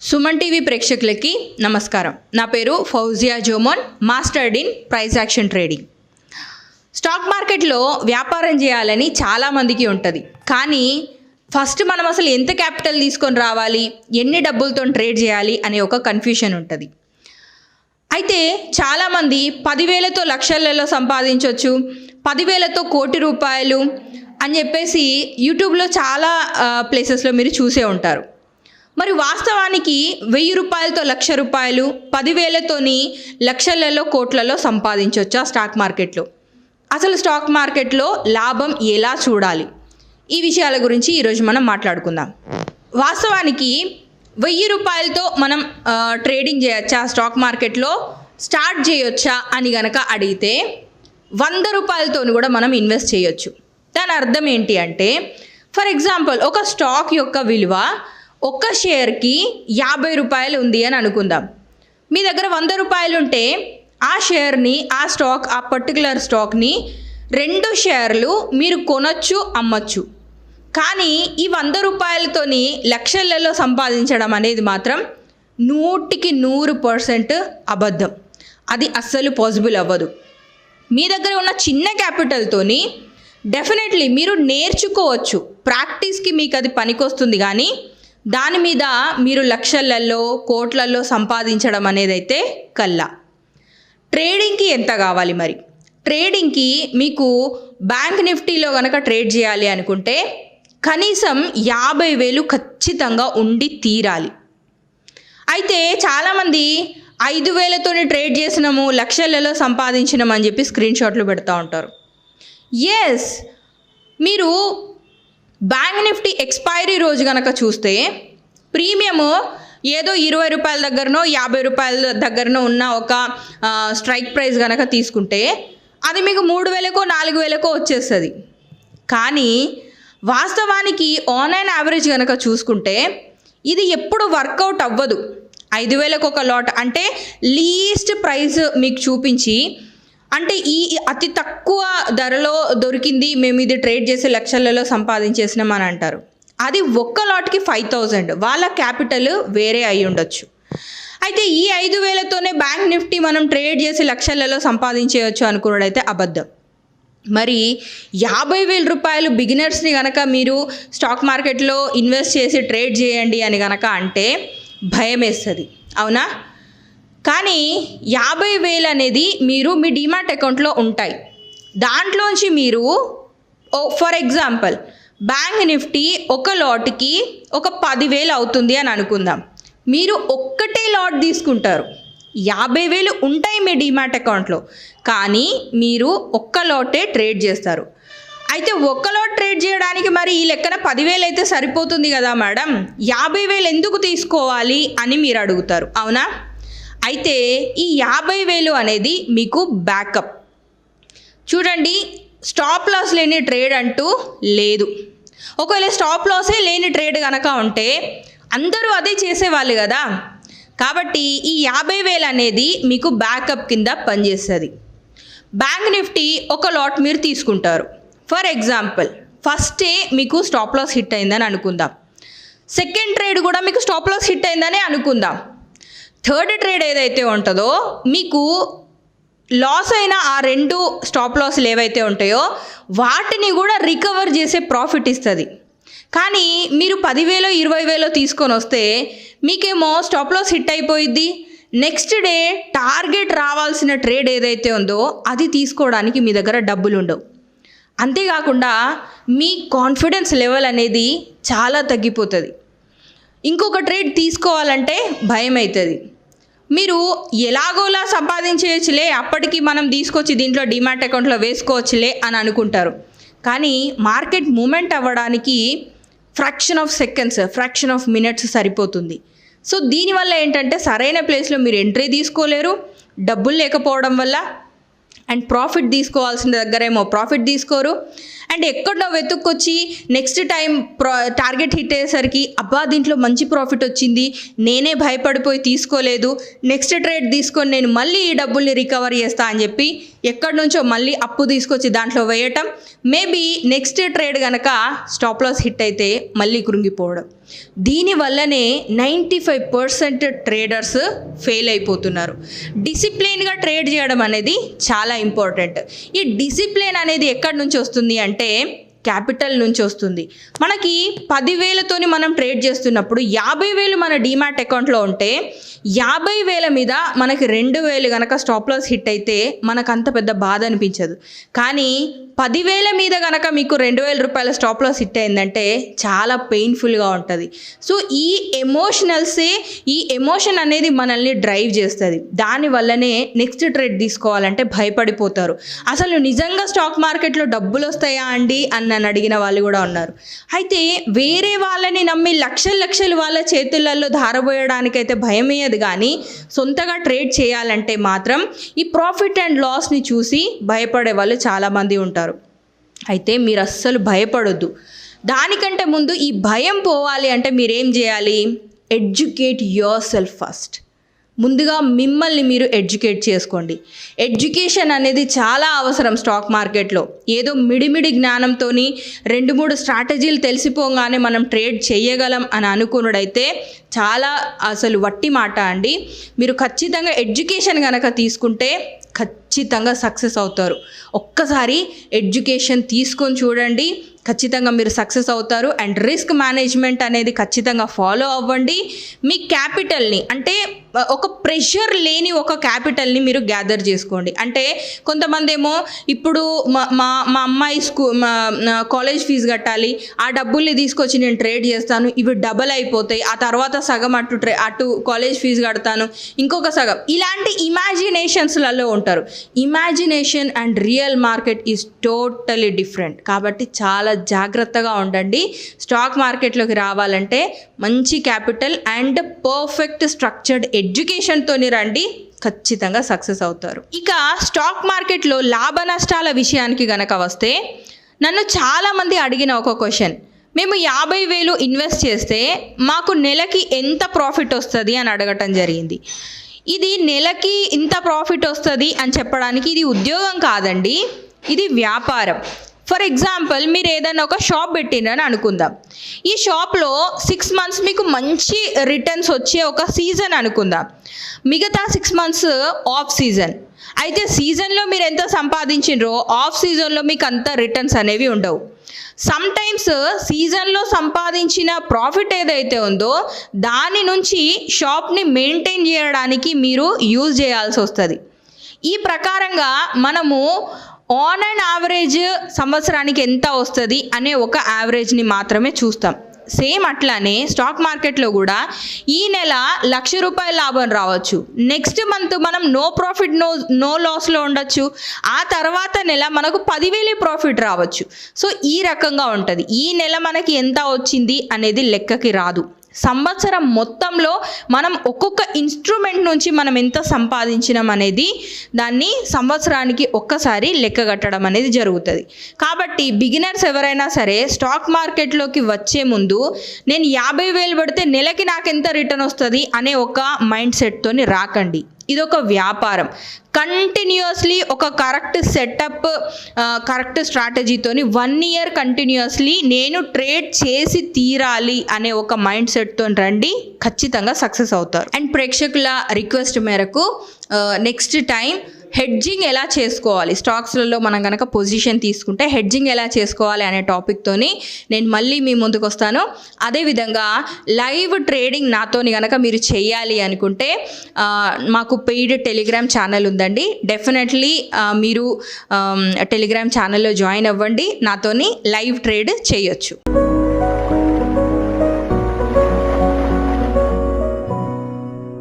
Suman TV ప్రేక్షకులకి నమస్కారం. నా పేరు Fauzia Jomon, mastered in price action trading. Stock మార్కెట్లో వ్యాపారం చేయాలని చాలామందికి ఉంటుంది. కానీ ఫస్ట్ మనం అసలు ఎంత క్యాపిటల్ తీసుకొని రావాలి, ఎన్ని డబ్బులతో ట్రేడ్ చేయాలి అనే ఒక కన్ఫ్యూషన్ ఉంటుంది. అయితే చాలామంది 10,000తో లక్షలలో సంపాదించవచ్చు, 10,000తో కోటి రూపాయలు అని చెప్పేసి యూట్యూబ్లో చాలా ప్లేసెస్లో మీరు చూసే ఉంటారు. మరి వాస్తవానికి 1,000 రూపాయలతో ₹1,00,000, 10,000తోని లక్షలలో కోట్లలో సంపాదించవచ్చు స్టాక్ మార్కెట్లో. అసలు స్టాక్ మార్కెట్లో లాభం ఎలా చూడాలి, ఈ విషయాల గురించి ఈరోజు మనం మాట్లాడుకుందాం. వాస్తవానికి 1,000 రూపాయలతో మనం ట్రేడింగ్ చేయొచ్చా, స్టాక్ మార్కెట్లో స్టార్ట్ చేయొచ్చా అని గనక అడిగితే 100 రూపాయలతో కూడా మనం ఇన్వెస్ట్ చేయొచ్చు. దాని అర్థం ఏంటి అంటే, ఫర్ ఎగ్జాంపుల్ ఒక స్టాక్ యొక్క విలువ ఒక్క షేర్కి 50 రూపాయలు ఉంది అని అనుకుందాం. మీ దగ్గర 100 రూపాయలు ఉంటే ఆ షేర్ని, ఆ పర్టికులర్ స్టాక్ని 2 షేర్లు మీరు కొనొచ్చు, అమ్మచ్చు. కానీ ఈ 100 రూపాయలతోని లక్షలలో సంపాదించడం అనేది మాత్రం 100% అబద్ధం. అది అస్సలు పాసిబుల్ అవ్వదు. మీ దగ్గర ఉన్న చిన్న క్యాపిటల్తోని డెఫినెట్లీ మీరు నేర్చుకోవచ్చు, ప్రాక్టీస్కి మీకు అది పనికొస్తుంది. కానీ దాని మీద మీరు లక్షలలో కోట్లలో సంపాదించడం అనేది అయితే కల్లా. ట్రేడింగ్కి ఎంత కావాలి మరి? ట్రేడింగ్కి మీకు బ్యాంక్ నిఫ్టీలో కనుక ట్రేడ్ చేయాలి అనుకుంటే కనీసం 50,000 ఖచ్చితంగా ఉండి తీరాలి. అయితే చాలామంది 5,000తోనే ట్రేడ్ చేసినాము, లక్షలలో సంపాదించినాము అని చెప్పి స్క్రీన్ షాట్లు పెడతా ఉంటారు. ఎస్, మీరు బ్యాంక్ నిఫ్టీ ఎక్స్పైరీ రోజు కనుక చూస్తే ప్రీమియము ఏదో 20 రూపాయల దగ్గరనో 50 రూపాయల దగ్గరనో ఉన్న ఒక స్ట్రైక్ ప్రైస్ కనుక తీసుకుంటే అది మీకు 3,000కో 4,000కో వచ్చేస్తుంది. కానీ వాస్తవానికి ఆన్లైన్ యావరేజ్ కనుక చూసుకుంటే ఇది ఎప్పుడు వర్కౌట్ అవ్వదు. 5,000కు ఒక లాట్ అంటే లీస్ట్ ప్రైస్ మీకు చూపించి, అంటే ఈ అతి తక్కువ ధరలో దొరికింది, మేము ఇది ట్రేడ్ చేసి లక్షలలో సంపాదించేసినాం అని అంటారు. అది ఒక్క లాట్కి 5,000. వాళ్ళ క్యాపిటల్ వేరే అయి ఉండొచ్చు. అయితే ఈ 5,000తోనే బ్యాంక్ నిఫ్టీ మనం ట్రేడ్ చేసి లక్షలలో సంపాదించేయచ్చు అనుకున్నదైతే అబద్ధం. మరి 50,000 రూపాయలు బిగినర్స్ని కనుక మీరు స్టాక్ మార్కెట్లో ఇన్వెస్ట్ చేసి ట్రేడ్ చేయండి అని కనుక అంటే భయం వేస్తుంది, అవునా? కానీ 50,000 అనేది మీరు మీ డిమాట్ అకౌంట్లో ఉంటాయి. దాంట్లోంచి మీరు ఫర్ ఎగ్జాంపుల్ బ్యాంక్ నిఫ్టీ ఒక లాట్కి ఒక 10,000 అవుతుంది అని అనుకుందాం. మీరు ఒక్కటే లాట్ తీసుకుంటారు, 50,000 ఉంటాయి మీ డిమాట్ అకౌంట్లో, కానీ మీరు ఒక్క లాటే ట్రేడ్ చేస్తారు. అయితే ఒక్క లాట్ ట్రేడ్ చేయడానికి మరి ఈ లెక్కన 10,000 అయితే సరిపోతుంది కదా మేడం, 50,000 ఎందుకు తీసుకోవాలి అని మీరు అడుగుతారు, అవునా? అయితే ఈ 50,000 అనేది మీకు బ్యాకప్. చూడండి, స్టాప్ లాస్ లేని ట్రేడ్ అంటూ లేదు. ఒకవేళ స్టాప్ లాసే లేని ట్రేడ్ కనుక ఉంటే అందరూ అదే చేసేవాళ్ళు కదా. కాబట్టి ఈ 50,000 అనేది మీకు బ్యాకప్ కింద పనిచేస్తుంది. బ్యాంక్ నిఫ్టీ ఒక లాట్ మీరు తీసుకుంటారు. ఫర్ ఎగ్జాంపుల్ ఫస్ట్ డే మీకు స్టాప్ లాస్ హిట్ అయిందని అనుకుందాం. సెకండ్ ట్రేడ్ కూడా మీకు స్టాప్ లాస్ హిట్ అయిందని అనుకుందాం. థర్డ్ ట్రేడ్ ఏదైతే ఉంటుందో మీకు లాస్ అయిన ఆ 2 స్టాప్ లాస్లు ఏవైతే ఉంటాయో వాటిని కూడా రికవర్ చేసే ప్రాఫిట్ ఇస్తుంది. కానీ మీరు 10,000 20,000 తీసుకొని వస్తే మీకేమో స్టాప్ లాస్ హిట్ అయిపోయిద్ది. నెక్స్ట్ డే టార్గెట్ రావాల్సిన ట్రేడ్ ఏదైతే ఉందో అది తీసుకోవడానికి మీ దగ్గర డబ్బులు ఉండవు. అంతేకాకుండా మీ కాన్ఫిడెన్స్ లెవెల్ అనేది చాలా తగ్గిపోతుంది. ఇంకొక ట్రేడ్ తీసుకోవాలంటే భయం అవుతుంది. మీరు ఎలాగోలా సంపాదించేయచ్చులే, అప్పటికి మనం తీసుకొచ్చి దీంట్లో డిమాట్ అకౌంట్లో వేసుకోవచ్చులే అని అనుకుంటారు. కానీ మార్కెట్ మూమెంట్ అవ్వడానికి fraction of seconds, fraction of minutes సరిపోతుంది. సో దీనివల్ల ఏంటంటే సరైన ప్లేస్లో మీరు ఎంట్రీ తీసుకోలేరు, డబ్బులు లేకపోవడం వల్ల. అండ్ ప్రాఫిట్ తీసుకోవాల్సిన దగ్గరేమో ప్రాఫిట్ తీసుకోరు. అండ్ ఎక్కడో వెతుక్కొచ్చి నెక్స్ట్ టైం టార్గెట్ హిట్ అయ్యేసరికి అబ్బా దీంట్లో మంచి ప్రాఫిట్ వచ్చింది, నేనే భయపడిపోయి తీసుకోలేదు, నెక్స్ట్ ట్రేడ్ తీసుకొని నేను మళ్ళీ ఈ డబ్బుల్ని రికవర్ చేస్తా అని చెప్పి ఎక్కడి నుంచో మళ్ళీ అప్పు తీసుకొచ్చి దాంట్లో వేయటం, మేబీ నెక్స్ట్ ట్రేడ్ కనుక స్టాప్ లాస్ హిట్ అయితే మళ్ళీ కృంగిపోవడం. దీనివల్లనే 95% ట్రేడర్స్ ఫెయిల్ అయిపోతున్నారు. డిసిప్లిన్గా ట్రేడ్ చేయడం అనేది చాలా ఇంపార్టెంట్. ఈ డిసిప్లిన్ అనేది ఎక్కడి నుంచి వస్తుంది అంటే క్యాపిటల్ నుంచి వస్తుంది. మనకి 10,000తోని మనం ట్రేడ్ చేస్తున్నప్పుడు 50,000 మన డీమ్యాట్ అకౌంట్లో ఉంటే 50,000 మీద మనకి 2,000 కనుక స్టాప్ లాస్ హిట్ అయితే మనకు అంత పెద్ద బాధ అనిపించదు. కానీ 10,000 మీద కనుక మీకు 2,000 రూపాయల స్టాప్ లాస్ హిట్ అయిందంటే చాలా పెయిన్ఫుల్గా ఉంటుంది. సో ఈ ఎమోషన్ అనేది మనల్ని డ్రైవ్ చేస్తుంది. దానివల్లనే నెక్స్ట్ ట్రేడ్ తీసుకోవాలంటే భయపడిపోతారు. అసలు నిజంగా స్టాక్ మార్కెట్లో డబ్బులు వస్తాయా అండి అని నన్ను అడిగిన వాళ్ళు కూడా ఉన్నారు. అయితే వేరే వాళ్ళని నమ్మి లక్షలు వాళ్ళ చేతులలో ధారపోయడానికైతే భయమేయదు, కానీ సొంతగా ట్రేడ్ చేయాలంటే మాత్రం ఈ ప్రాఫిట్ అండ్ లాస్ని చూసి భయపడే వాళ్ళు చాలామంది ఉంటారు. అయితే మీరు అస్సలు భయపడొద్దు. దానికంటే ముందు ఈ భయం పోవాలి అంటే మీరేం చేయాలి? Educate your self first. ముందుగా మిమ్మల్ని మీరు ఎడ్యుకేట్ చేసుకోండి. ఎడ్యుకేషన్ అనేది చాలా అవసరం స్టాక్ మార్కెట్లో. ఏదో మిడిమిడి జ్ఞానంతో 2-3 స్ట్రాటజీలు తెలిసిపోగానే మనం ట్రేడ్ చేయగలం అని అనుకున్నడైతే చాలా అసలు వట్టి మాట అండి. మీరు ఖచ్చితంగా ఎడ్యుకేషన్ కనుక తీసుకుంటే ఖచ్చితంగా సక్సెస్ అవుతారు. ఒక్కసారి ఎడ్యుకేషన్ తీసుకొని చూడండి, ఖచ్చితంగా మీరు సక్సెస్ అవుతారు. అండ్ రిస్క్ మేనేజ్మెంట్ అనేది ఖచ్చితంగా ఫాలో అవ్వండి. మీ క్యాపిటల్ని అంటే ఒక ప్రెషర్ లేని ఒక క్యాపిటల్ని మీరు గ్యాదర్ చేసుకోండి. అంటే కొంతమంది ఏమో ఇప్పుడు మా అమ్మాయి కాలేజ్ ఫీజు కట్టాలి, ఆ డబ్బుల్ని తీసుకొచ్చి నేను ట్రేడ్ చేస్తాను, ఇవి డబల్ అయిపోతాయి, ఆ తర్వాత సగం అటు కాలేజ్ ఫీజు కడతాను, ఇంకొక సగం, ఇలాంటి ఇమాజినేషన్స్లలో ఉంటారు. Imagination and real market is totally different. కాబట్టి చాలా జాగ్రత్తగా ఉండండి. స్టాక్ మార్కెట్లోకి రావాలంటే మంచి క్యాపిటల్ అండ్ పర్ఫెక్ట్ స్ట్రక్చర్డ్ ఎడ్యుకేషన్తోని రండి, ఖచ్చితంగా సక్సెస్ అవుతారు. ఇక స్టాక్ మార్కెట్లో లాభ నష్టాల విషయానికి గనక వస్తే నన్ను చాలామంది అడిగిన ఒక క్వశ్చన్, మేము 50,000 ఇన్వెస్ట్ చేస్తే మాకు నెలకి ఎంత ప్రాఫిట్ వస్తుంది అని అడగటం జరిగింది. ఇది నెలకి ఇంత ప్రాఫిట్ వస్తుంది అని చెప్పడానికి ఇది ఉద్యోగం కాదండి, ఇది వ్యాపారం. ఫర్ ఎగ్జాంపుల్ మీరు ఏదైనా ఒక షాప్ పెట్టినని అనుకుందాం. ఈ షాప్లో 6 months మీకు మంచి రిటర్న్స్ వచ్చే ఒక సీజన్ అనుకుందాం, మిగతా 6 months ఆఫ్ సీజన్. అయితే సీజన్లో మీరు ఎంత సంపాదించినరో ఆఫ్ సీజన్లో మీకు అంత రిటర్న్స్ అనేవి ఉండవు. సమ్ టైమ్స్ సీజన్లో సంపాదించిన ప్రాఫిట్ ఏదైతే ఉందో దాని నుంచి షాప్ని మెయింటైన్ చేయడానికి మీరు యూజ్ చేయాల్సి వస్తుంది. ఈ ప్రకారంగా మనము ఆన్ అండ్ యావరేజ్ సంవత్సరానికి ఎంత వస్తుంది అనే ఒక యావరేజ్ని మాత్రమే చూస్తాం. సేమ్ అట్లానే స్టాక్ మార్కెట్లో కూడా ఈ నెల 1,00,000 రూపాయల లాభం రావచ్చు, నెక్స్ట్ మంత్ మనం నో ప్రాఫిట్ నో లాస్లో ఉండొచ్చు, ఆ తర్వాత నెల మనకు 10,000 ప్రాఫిట్ రావచ్చు. సో ఈ రకంగా ఉంటుంది. ఈ నెల మనకి ఎంత వచ్చింది అనేది లెక్కకి రాదు. సంవత్సరం మొత్తంలో మనం ఒక్కొక్క ఇన్స్ట్రుమెంట్ నుంచి మనం ఎంత సంపాదించినాం అనేది దాన్ని సంవత్సరానికి ఒక్కసారి లెక్క కట్టడం అనేది జరుగుతుంది. కాబట్టి బిగినర్స్ ఎవరైనా సరే స్టాక్ మార్కెట్లోకి వచ్చే ముందు నేను 50,000 పెడితే నెలకి నాకు ఎంత రిటర్న్ వస్తుంది అనే ఒక మైండ్ సెట్తోని రాకండి. ఇది ఒక వ్యాపారం. కంటిన్యూస్లీ ఒక కరెక్ట్ సెటప్, కరెక్ట్ స్ట్రాటజీతోని 1 year కంటిన్యూస్లీ నేను ట్రేడ్ చేసి తీరాలి అనే ఒక మైండ్ సెట్తో రండి, ఖచ్చితంగా సక్సెస్ అవుతారు. అండ్ ప్రేక్షకుల రిక్వెస్ట్ మేరకు నెక్స్ట్ టైం హెడ్జింగ్ ఎలా చేసుకోవాలి, స్టాక్స్లలో మనం కనుక పొజిషన్ తీసుకుంటే హెడ్జింగ్ ఎలా చేసుకోవాలి అనే టాపిక్తోని నేను మళ్ళీ మీ ముందుకు వస్తాను. అదేవిధంగా లైవ్ ట్రేడింగ్ నాతోని కనుక మీరు చేయాలి అనుకుంటే మాకు పెయిడ్ టెలిగ్రామ్ ఛానల్ ఉందండి. డెఫినెట్లీ మీరు టెలిగ్రామ్ ఛానల్లో జాయిన్ అవ్వండి, నాతోని లైవ్ ట్రేడ్ చేయొచ్చు.